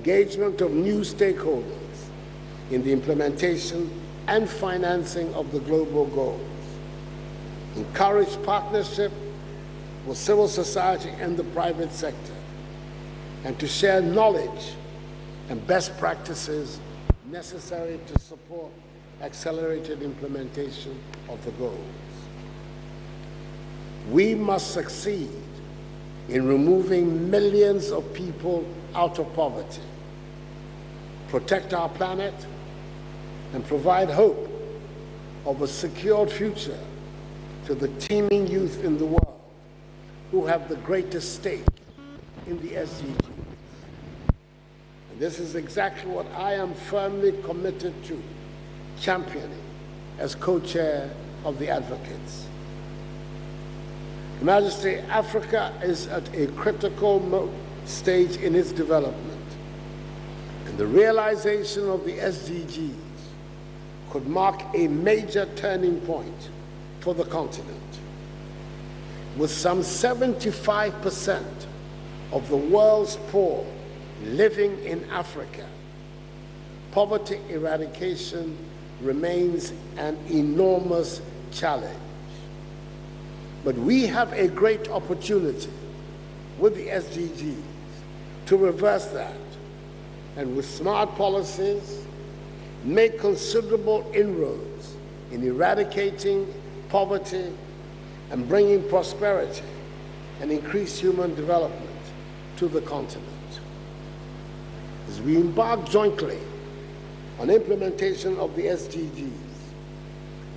engagement of new stakeholders in the implementation and financing of the global goals, encourage partnership with civil society and the private sector, and to share knowledge and best practices necessary to support accelerated implementation of the goals. We must succeed in removing millions of people out of poverty, protect our planet, and provide hope of a secured future to the teeming youth in the world who have the greatest stake in the SDGs. And this is exactly what I am firmly committed to championing as co-chair of the Advocates. Your Majesty, Africa is at a critical stage in its development, and the realization of the SDGs could mark a major turning point for the continent. With some 75% of the world's poor living in Africa, poverty eradication remains an enormous challenge. But we have a great opportunity with the SDGs to reverse that, and with smart policies, make considerable inroads in eradicating poverty and bringing prosperity and increased human development to the continent. As we embark jointly on implementation of the SDGs,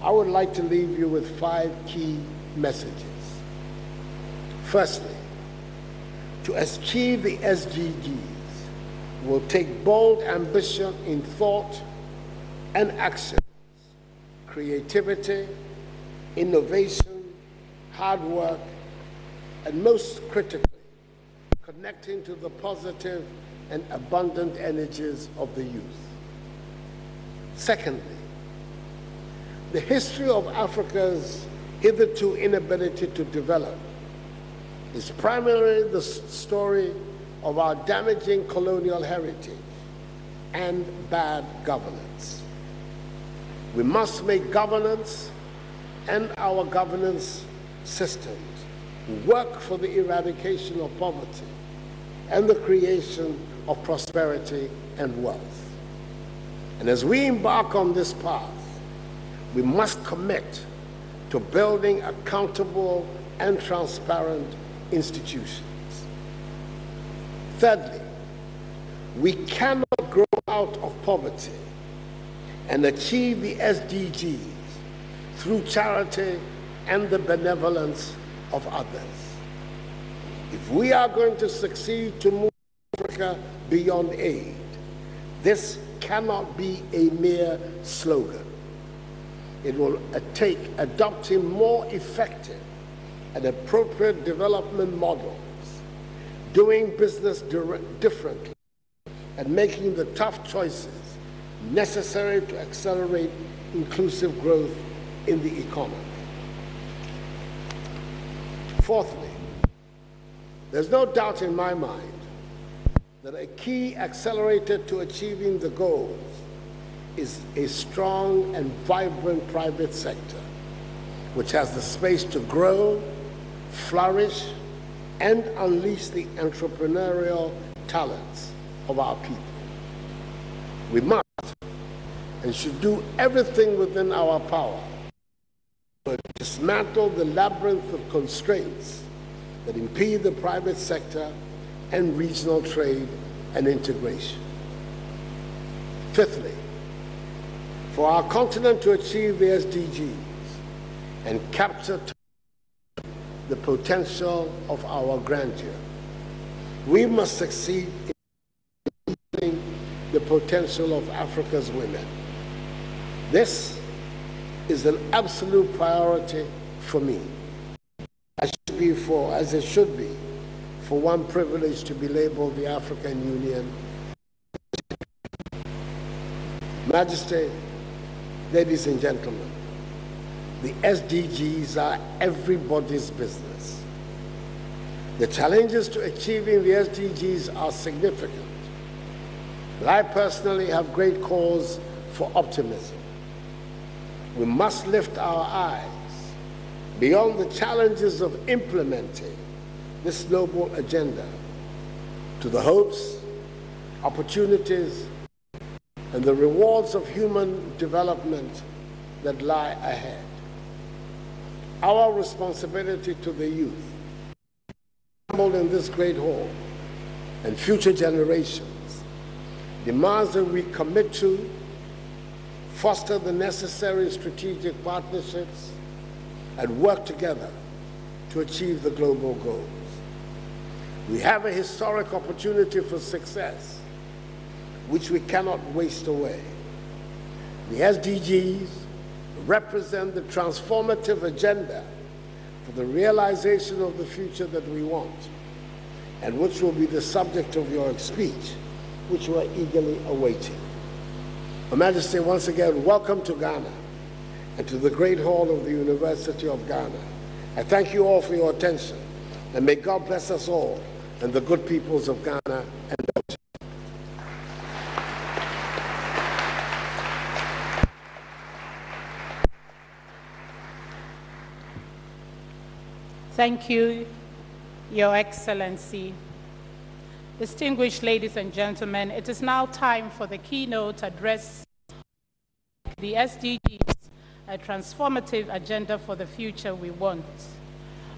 I would like to leave you with 5 key messages. Firstly, to achieve the SDGs will take bold ambition in thought and action, creativity, innovation, hard work, and most critically, connecting to the positive and abundant energies of the youth. Secondly, the history of Africa's hitherto inability to develop is primarily the story of our damaging colonial heritage and bad governance. We must make governance and our governance systems work for the eradication of poverty and the creation of prosperity and wealth. And as we embark on this path, we must commit to building accountable and transparent institutions. Thirdly, we cannot grow out of poverty and achieve the SDGs through charity and the benevolence of others. If we are going to succeed to move Africa beyond aid, this cannot be a mere slogan. It will take adopting more effective and appropriate development models, doing business differently, and making the tough choices necessary to accelerate inclusive growth in the economy. Fourthly, there's no doubt in my mind that a key accelerator to achieving the goals is a strong and vibrant private sector, which has the space to grow, flourish, and unleash the entrepreneurial talents of our people. We must and should do everything within our power to dismantle the labyrinth of constraints that impede the private sector and regional trade and integration. Fifthly, for our continent to achieve the SDGs and capture the potential of our grandeur, we must succeed in using the potential of Africa's women. This is an absolute priority for me, as it should be for one privileged to be labeled the African Union. Majesty, ladies and gentlemen, the SDGs are everybody's business. The challenges to achieving the SDGs are significant, But I personally have great cause for optimism. We must lift our eyes beyond the challenges of implementing this noble agenda to the hopes, opportunities, and the rewards of human development that lie ahead. Our responsibility to the youth assembled in this great hall and future generations demands that we commit to foster the necessary strategic partnerships and work together to achieve the global goals. We have a historic opportunity for success, which we cannot waste away. The SDGs represent the transformative agenda for the realization of the future that we want, and which will be the subject of your speech, which we are eagerly awaiting. Her Majesty, once again, welcome to Ghana and to the Great Hall of the University of Ghana. I thank you all for your attention, and may God bless us all and the good peoples of Ghana and Belgium. Thank you, Your Excellency. Distinguished ladies and gentlemen, it is now time for the keynote address, the SDGs, a transformative agenda for the future we want.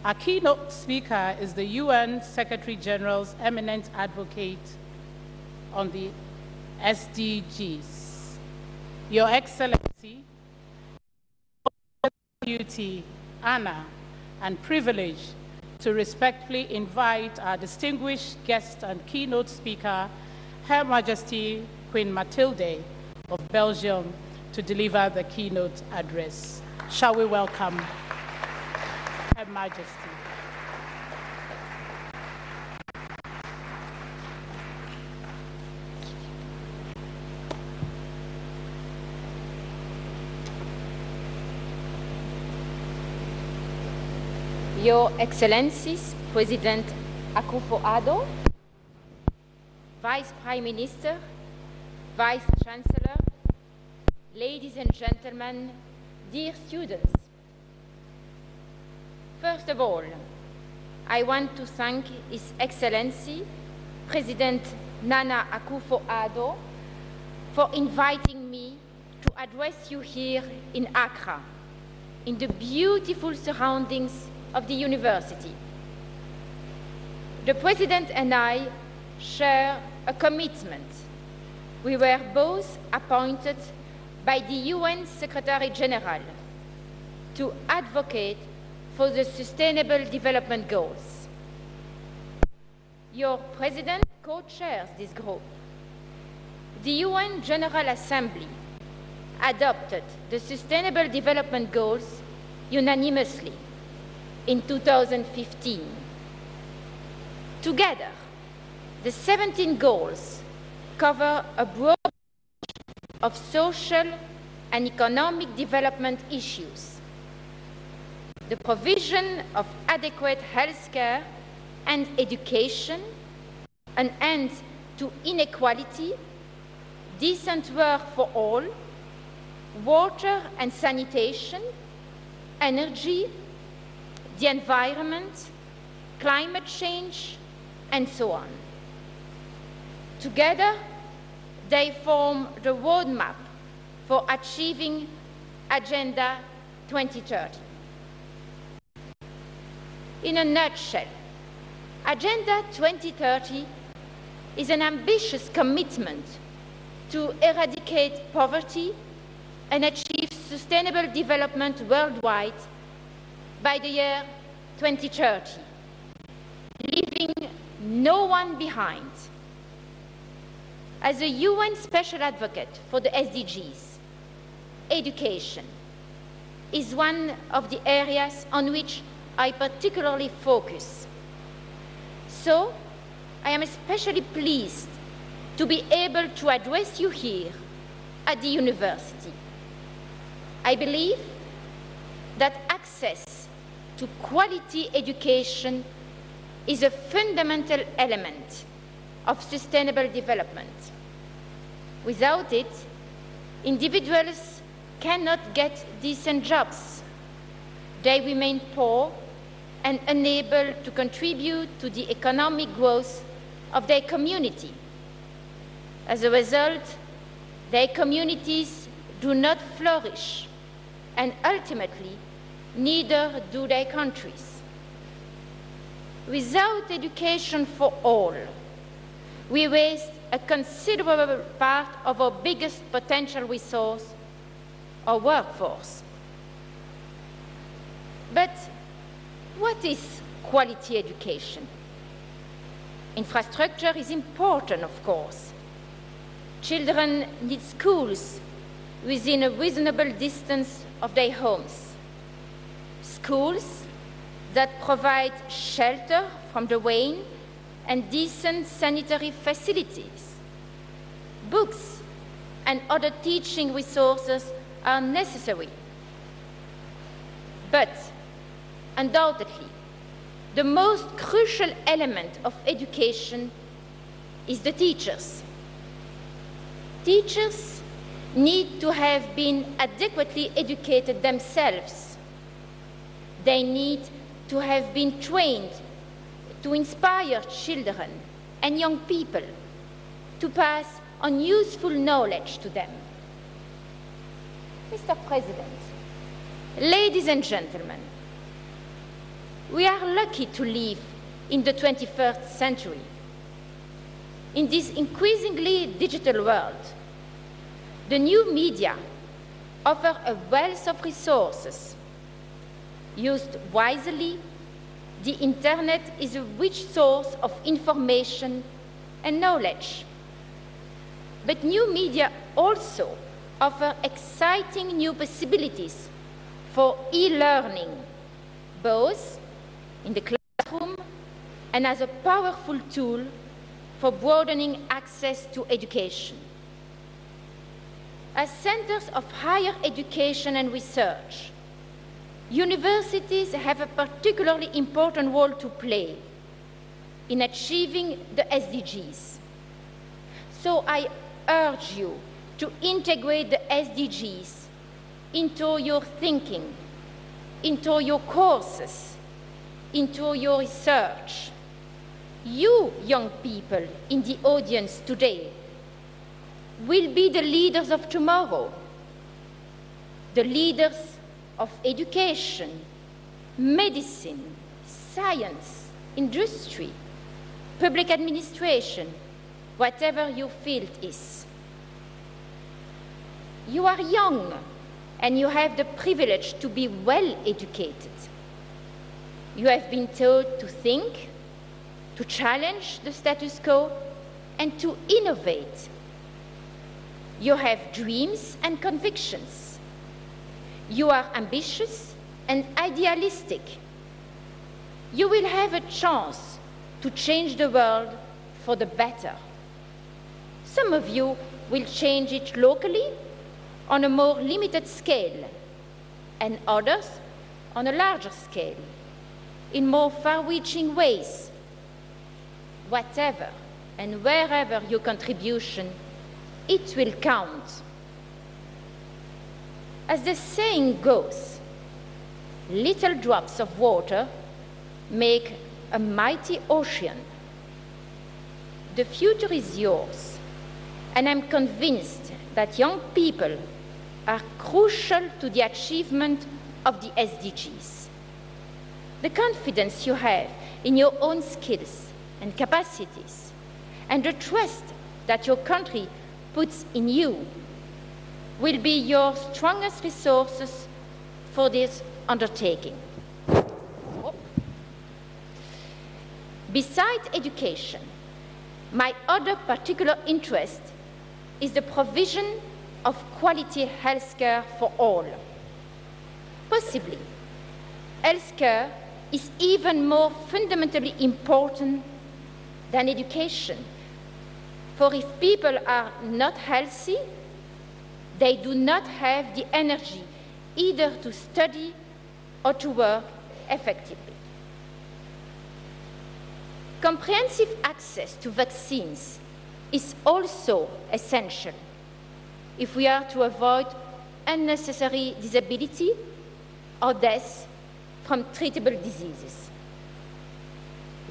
Our keynote speaker is the UN Secretary General's eminent advocate on the SDGs. Your Excellency, duty, honor, and privilege to respectfully invite our distinguished guest and keynote speaker, Her Majesty Queen Mathilde of Belgium, to deliver the keynote address. Shall we welcome Her Majesty? Your Excellencies, President Akufo-Addo, Vice Prime Minister, Vice Chancellor, ladies and gentlemen, dear students. First of all, I want to thank His Excellency, President Nana Akufo-Addo, for inviting me to address you here in Accra, in the beautiful surroundings of the university. The President and I share a commitment. We were both appointed by the UN Secretary General to advocate for the Sustainable Development Goals. Your President co-chairs this group. The UN General Assembly adopted the Sustainable Development Goals unanimously in 2015. Together, the 17 goals cover a broad range of social and economic development issues, the provision of adequate health care and education, an end to inequality, decent work for all, water and sanitation, energy, the environment, climate change, and so on. Together, they form the roadmap for achieving Agenda 2030. In a nutshell, Agenda 2030 is an ambitious commitment to eradicate poverty and achieve sustainable development worldwide by the year 2030, leaving no one behind. As a UN Special Advocate for the SDGs, education is one of the areas on which I particularly focus. So, I am especially pleased to be able to address you here at the university. I believe that access to quality education is a fundamental element of sustainable development. Without it, individuals cannot get decent jobs. They remain poor and unable to contribute to the economic growth of their community. As a result, their communities do not flourish, and ultimately, neither do their countries. Without education for all, we waste a considerable part of our biggest potential resource, our workforce. But what is quality education? Infrastructure is important, of course. Children need schools within a reasonable distance of their homes. Schools that provide shelter from the rain and decent sanitary facilities. Books and other teaching resources are necessary. But undoubtedly, the most crucial element of education is the teachers. Teachers need to have been adequately educated themselves. They need to have been trained to inspire children and young people, to pass on useful knowledge to them. Mr. President, ladies and gentlemen, we are lucky to live in the 21st century. In this increasingly digital world, the new media offer a wealth of resources. Used wisely, the Internet is a rich source of information and knowledge. But new media also offer exciting new possibilities for e-learning, both in the classroom and as a powerful tool for broadening access to education. As centers of higher education and research, universities have a particularly important role to play in achieving the SDGs. So I urge you to integrate the SDGs into your thinking, into your courses, into your research. You, young people in the audience today, will be the leaders of tomorrow, the leaders of education, medicine, science, industry, public administration, whatever your field is. You are young and you have the privilege to be well educated. You have been taught to think, to challenge the status quo, and to innovate. You have dreams and convictions. You are ambitious and idealistic. You will have a chance to change the world for the better. Some of you will change it locally on a more limited scale, and others on a larger scale, in more far-reaching ways. Whatever and wherever your contribution, it will count. As the saying goes, little drops of water make a mighty ocean. The future is yours, and I'm convinced that young people are crucial to the achievement of the SDGs. The confidence you have in your own skills and capacities, and the trust that your country puts in you, will be your strongest resources for this undertaking. Besides education, my other particular interest is the provision of quality healthcare for all. Possibly, healthcare is even more fundamentally important than education. For if people are not healthy, they do not have the energy either to study or to work effectively. Comprehensive access to vaccines is also essential. if we are to avoid unnecessary disability or death from treatable diseases.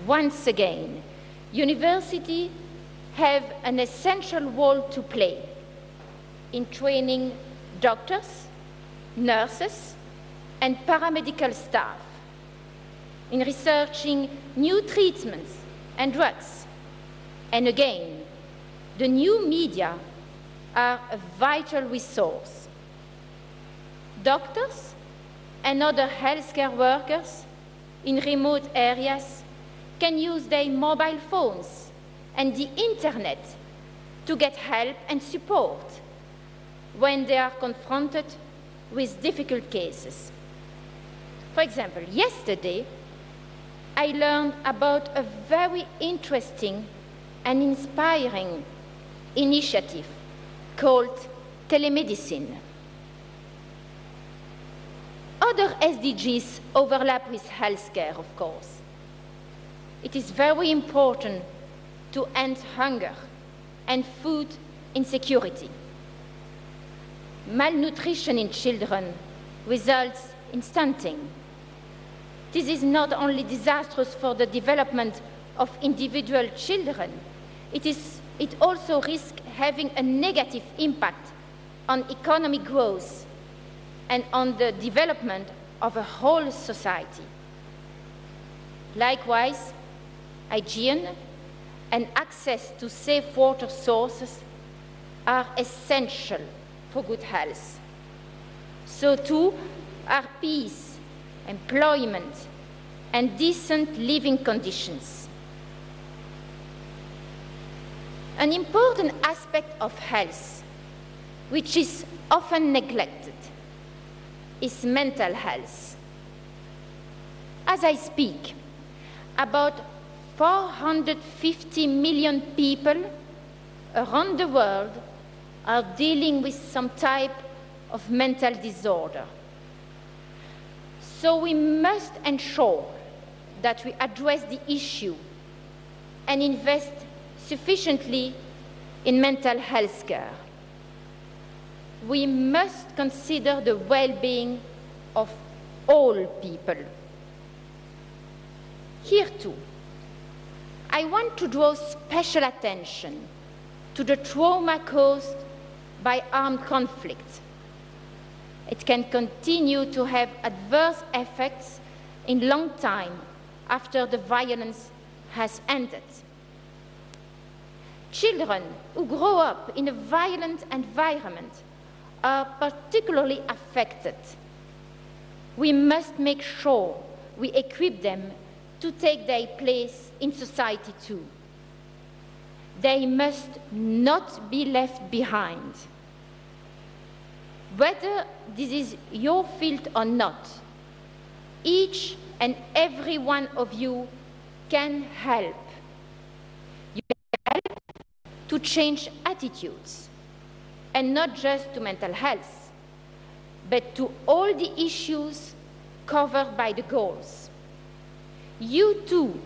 Once again, universities have an essential role to play in training doctors, nurses, and paramedical staff, in researching new treatments and drugs. And again, the new media are a vital resource. Doctors and other healthcare workers in remote areas can use their mobile phones and the internet to get help and support when they are confronted with difficult cases. For example, yesterday, I learned about a very interesting and inspiring initiative called telemedicine. Other SDGs overlap with healthcare, of course. It is very important to end hunger and food insecurity. Malnutrition in children results in stunting. This is not only disastrous for the development of individual children, it also risks having a negative impact on economic growth and on the development of a whole society. Likewise, hygiene and access to safe water sources are essential for good health. So too are peace, employment, and decent living conditions. An important aspect of health, which is often neglected, is mental health. As I speak, about 450 million people around the world are dealing with some type of mental disorder. So we must ensure that we address the issue and invest sufficiently in mental health care. We must consider the well-being of all people. Here too, I want to draw special attention to the trauma caused by armed conflict. It can continue to have adverse effects in long time after the violence has ended. Children who grow up in a violent environment are particularly affected. We must make sure we equip them to take their place in society too. They must not be left behind. Whether this is your field or not, each and every one of you can help. You can help to change attitudes, and not just to mental health, but to all the issues covered by the goals. You too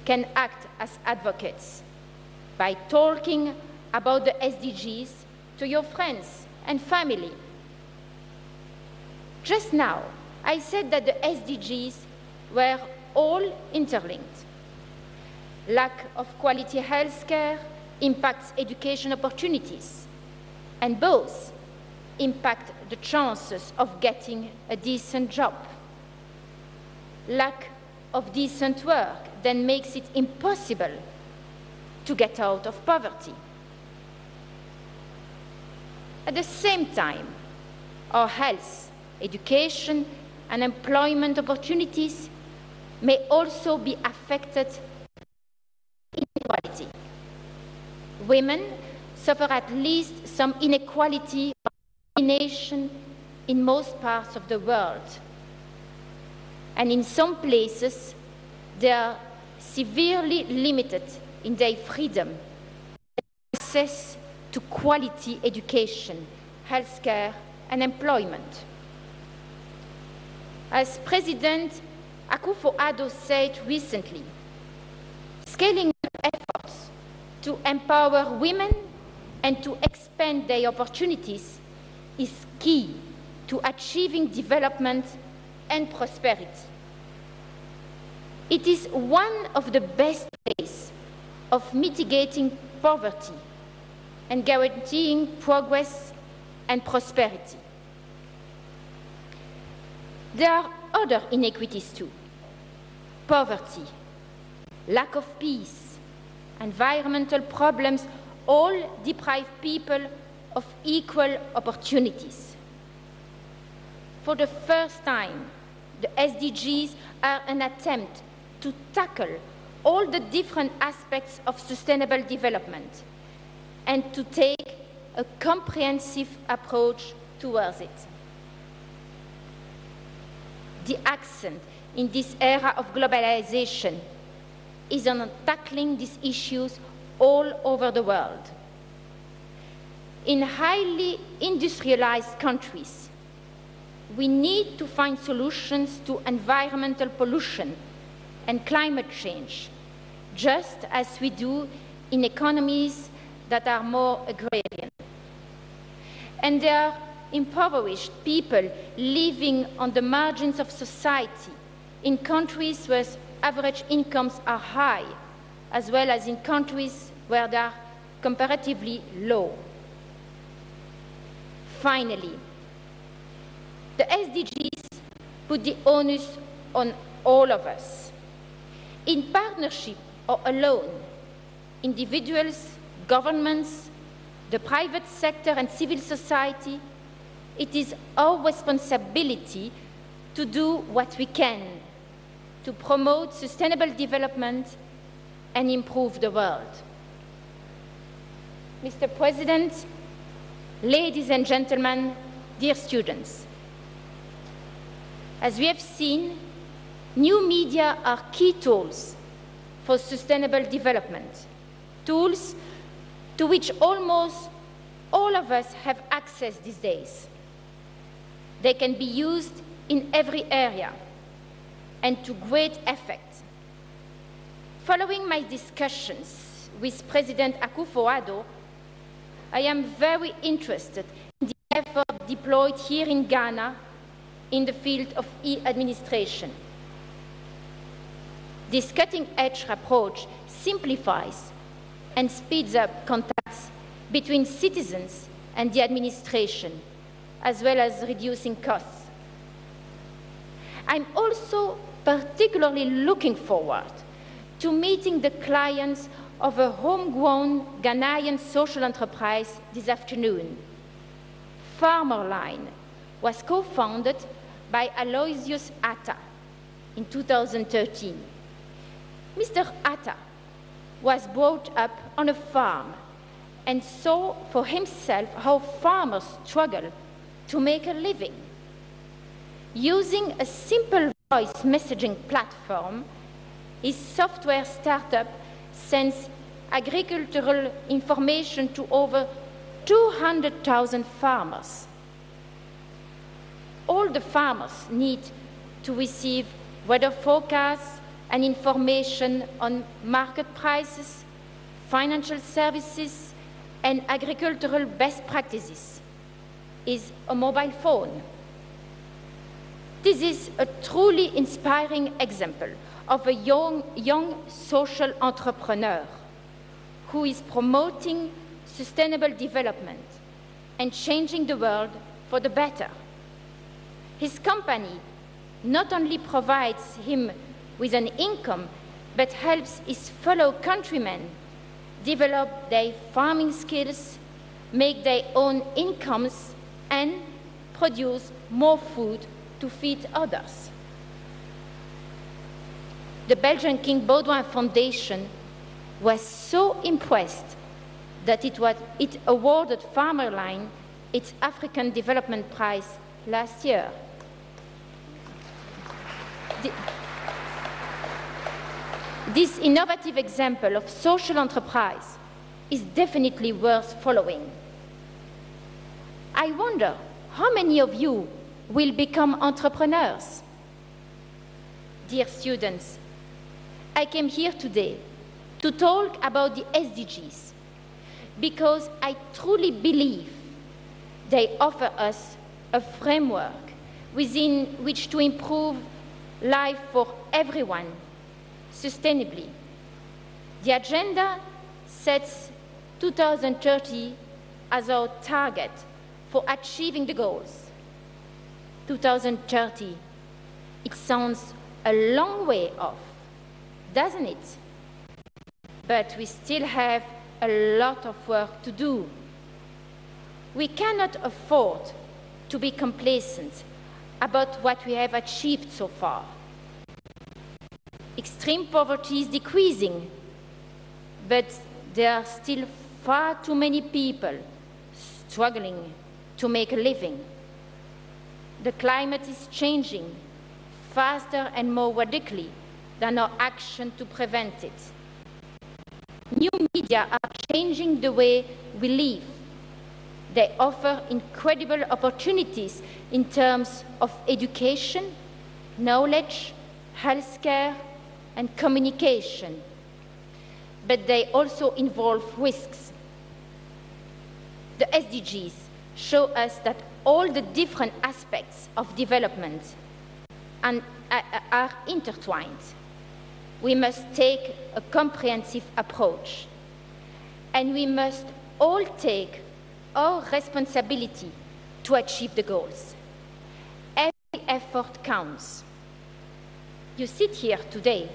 can act as advocates by talking about the SDGs to your friends and family. Just now, I said that the SDGs were all interlinked. Lack of quality health care impacts education opportunities, and both impact the chances of getting a decent job. Lack of decent work then makes it impossible to get out of poverty. At the same time, our health, education, and employment opportunities may also be affected by inequality. Women suffer at least some inequality or discrimination in most parts of the world. And in some places, they are severely limited in their freedom and access to quality education, healthcare, and employment. As President Akufo-Addo said recently, scaling up efforts to empower women and to expand expand their opportunities is key to achieving development and prosperity. It is one of the best ways of mitigating poverty and guaranteeing progress and prosperity. There are other inequities too: poverty, lack of peace, environmental problems all deprive people of equal opportunities. For the first time, the SDGs are an attempt to tackle all the different aspects of sustainable development and to take a comprehensive approach towards it. The accent in this era of globalization is on tackling these issues all over the world. In highly industrialized countries, we need to find solutions to environmental pollution and climate change, just as we do in economies that are more agrarian. And there are impoverished people living on the margins of society in countries where average incomes are high, as well as in countries where they are comparatively low. Finally, the SDGs put the onus on all of us. In partnership or alone, individuals, governments, the private sector and civil society, it is our responsibility to do what we can to promote sustainable development and improve the world. Mr. President, ladies and gentlemen, dear students, as we have seen, new media are key tools for sustainable development, tools to which almost all of us have access these days. They can be used in every area and to great effect. Following my discussions with President Akufo-Addo, I am very interested in the effort deployed here in Ghana in the field of e-administration. This cutting-edge approach simplifies and speeds up contacts between citizens and the administration, as well as reducing costs. I'm also particularly looking forward to meeting the clients of a homegrown Ghanaian social enterprise this afternoon. Farmerline was co-founded by Aloysius Atta in 2013. Mr. Atta was brought up on a farm and saw for himself how farmers struggle to make a living. Using a simple voice messaging platform, his software startup sends agricultural information to over 200,000 farmers. All the farmers need to receive weather forecasts and information on market prices, financial services, and agricultural best practices is a mobile phone. This is a truly inspiring example of a young social entrepreneur who is promoting sustainable development and changing the world for the better. His company not only provides him with an income, but helps his fellow countrymen develop their farming skills, make their own incomes, and produce more food to feed others. The Belgian King Baudouin Foundation was so impressed that it awarded Farmerline its African Development Prize last year. This innovative example of social enterprise is definitely worth following. I wonder how many of you will become entrepreneurs? Dear students, I came here today to talk about the SDGs, because I truly believe they offer us a framework within which to improve life for everyone sustainably. The agenda sets 2030 as our target for achieving the goals. 2030, it sounds a long way off, doesn't it? But we still have a lot of work to do. We cannot afford to be complacent about what we have achieved so far. Extreme poverty is decreasing, but there are still far too many people struggling to make a living. The climate is changing faster and more radically than our action to prevent it. New media are changing the way we live. They offer incredible opportunities in terms of education, knowledge, healthcare, and communication. But they also involve risks. The SDGs show us that all the different aspects of development are intertwined. We must take a comprehensive approach, and we must all take our responsibility to achieve the goals. Every effort counts. You sit here today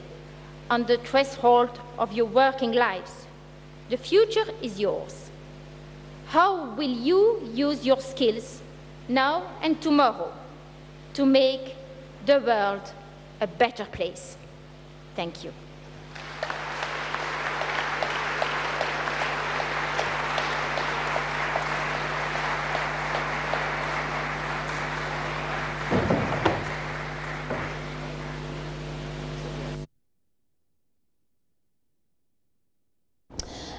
on the threshold of your working lives. The future is yours. How will you use your skills now and tomorrow to make the world a better place? Thank you.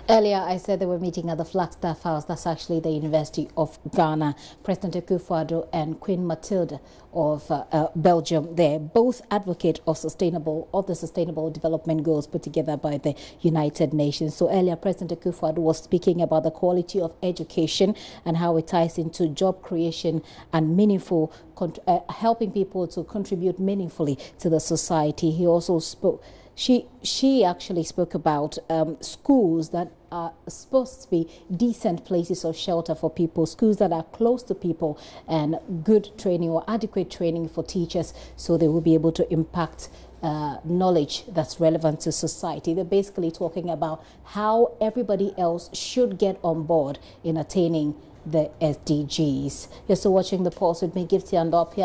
Earlier, I said they were meeting at the Flagstaff House. That's actually the University of Ghana. President Akufo-Addo and Queen Mathilde of Belgium there, both advocate of the Sustainable Development Goals put together by the United Nations. So earlier, President Akufo-Addo was speaking about the quality of education and how it ties into job creation and meaningful, helping people to contribute meaningfully to the society. He also spoke. She actually spoke about schools that are supposed to be decent places of shelter for people, schools that are close to people, and good training or adequate training for teachers so they will be able to impact knowledge that's relevant to society. They're basically talking about how everybody else should get on board in attaining the SDGs. You're still watching The Pulse with me, Gifty and up here.